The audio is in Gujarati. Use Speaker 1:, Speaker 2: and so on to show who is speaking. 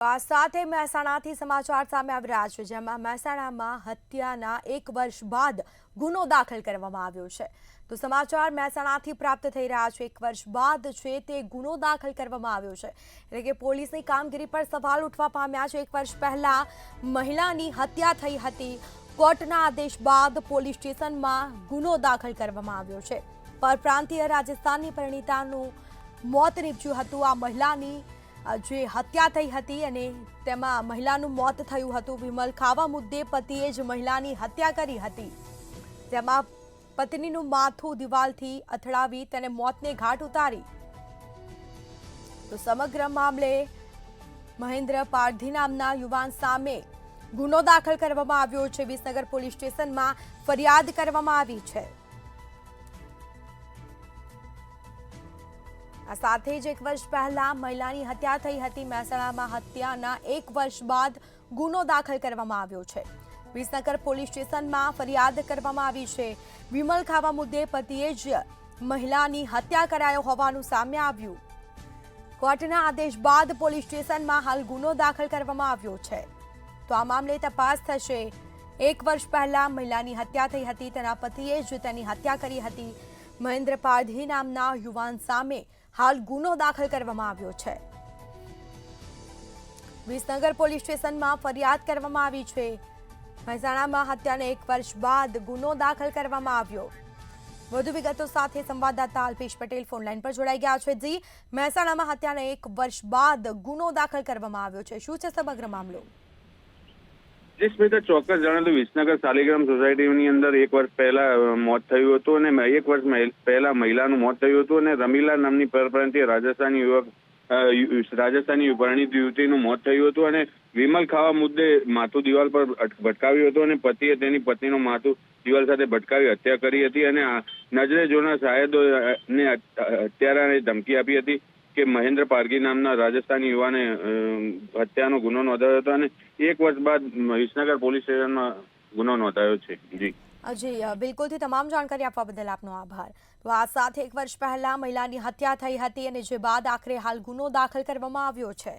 Speaker 1: આ સાથે મહેસાણાથી સમાચાર સામે આવી રહ્યા છે, જેમાં મહેસાણામાં હત્યાના 1 વર્ષ બાદ ગુનો દાખલ કરવામાં આવ્યો છે। તો સમાચાર મહેસાણાથી પ્રાપ્ત થઈ રહ્યા છે, 1 વર્ષ બાદ છે તે ગુનો દાખલ કરવામાં આવ્યો છે। એટલે કે પોલીસની કામગીરી પર સવાલ ઉઠવા પામ્યા છે। 1 વર્ષ પહેલા મહિલાની હત્યા થઈ હતી। કોર્ટના આદેશ બાદ પોલીસ સ્ટેશનમાં ગુનો દાખલ કરવામાં આવ્યો છે। પરપ્રાંતીય રાજસ્થાનની પરિણીતાનું મોત નીપજ્યું હતું। આ મહિલાની જે હત્યા થઈ હતી અને તેમાં મહિલાનું મોત થયું હતું। વિમલ ખાવા મુદ્દે પતિએ જ મહિલાની હત્યા કરી હતી, તેમાં પત્નીનું માથું દિવાલથી અથડાવી તેને મોતને ઘાટ ઉતારી। તો સમગ્ર મામલે મહેન્દ્ર પારધી નામના યુવાન સામે ગુનો દાખલ કરવામાં આવ્યો છે। વિસનગર પોલીસ સ્ટેશનમાં ફરિયાદ કરવામાં આવી છે। આ સાથે જ 1 વર્ષ પહેલા મહિલાની હત્યા થઈ હતી। મહેસાણામાં હત્યાના 1 વર્ષ બાદ ગુનો દાખલ કરવામાં આવ્યો છે। વિસનગર પોલીસ સ્ટેશનમાં ફરિયાદ કરવામાં આવી છે। વિમલ ખાવા મુદ્દે પતિએ જ મહિલાની હત્યા કરાયો હોવાનું સામે આવ્યું। કોર્ટના આદેશ બાદ પોલીસ સ્ટેશનમાં હાલ ગુનો દાખલ કરવામાં આવ્યો છે। તો આ મામલે તપાસ થશે। 1 વર્ષ પહેલા મહિલાની હત્યા થઈ હતી, તેના પતિએ જ તેની હત્યા કરી હતી। મહેન્દ્ર પારધી નામના યુવાન સામે હાલ ગુનો દાખલ કરવામાં આવ્યો છે। વિસનગર પોલીસ સ્ટેશનમાં ફરિયાદ કરવામાં આવી છે। મહેસાણામાં હત્યાને 1 વર્ષ બાદ ગુનો દાખલ કરવામાં આવ્યો। વધુ વિગતો સાથે સંવાદદાતા અલ્પેશ પટેલ ફોનલાઈન પર જોડાઈ ગયા છે। જી, મહેસાણામાં હત્યાને 1 વર્ષ બાદ ગુનો દાખલ કરવામાં આવ્યો છે, શું છે સમગ્ર મામલો?
Speaker 2: જી સ્મિતા, ચોક્કસ જણાવ્યું તો વિસનગર શાલિગ્રામ સોસાયટીની અંદર 1 વર્ષ પહેલા મોત થયું હતું અને 1 વર્ષ પહેલા મહિલાનું મોત થયું હતું અને રમીલા નામની પરપ્રાંતીય રાજસ્થાની પરિણીત યુવતીનું મોત થયું હતું અને વિમલ ખાવા મુદ્દે માથું દિવાલ પર ભટકાવ્યું હતું અને પતિએ તેની પત્નીનું માથું દિવાલ સાથે ભટકાવી હત્યા કરી હતી અને નજરે જોનાર શાયદોને હત્યારાને ધમકી આપી હતી કે મહેન્દ્ર પારધી નામના રાજસ્થાની યુવાને હત્યાનો ગુનો નોંધાયો હતો અને 1 વર્ષ બાદ વિસનગર પોલીસ સ્ટેશનમાં ગુનો નોંધાયો છે।
Speaker 1: જી બિલકુલથી તમામ જાણકારી આપવા બદલ આપનો આભાર। તો આ સાથે 1 વર્ષ પહેલા મહિલાની હત્યા થઈ હતી અને જે બાદ આખરે હાલ ગુનો દાખલ કરવામાં આવ્યો છે।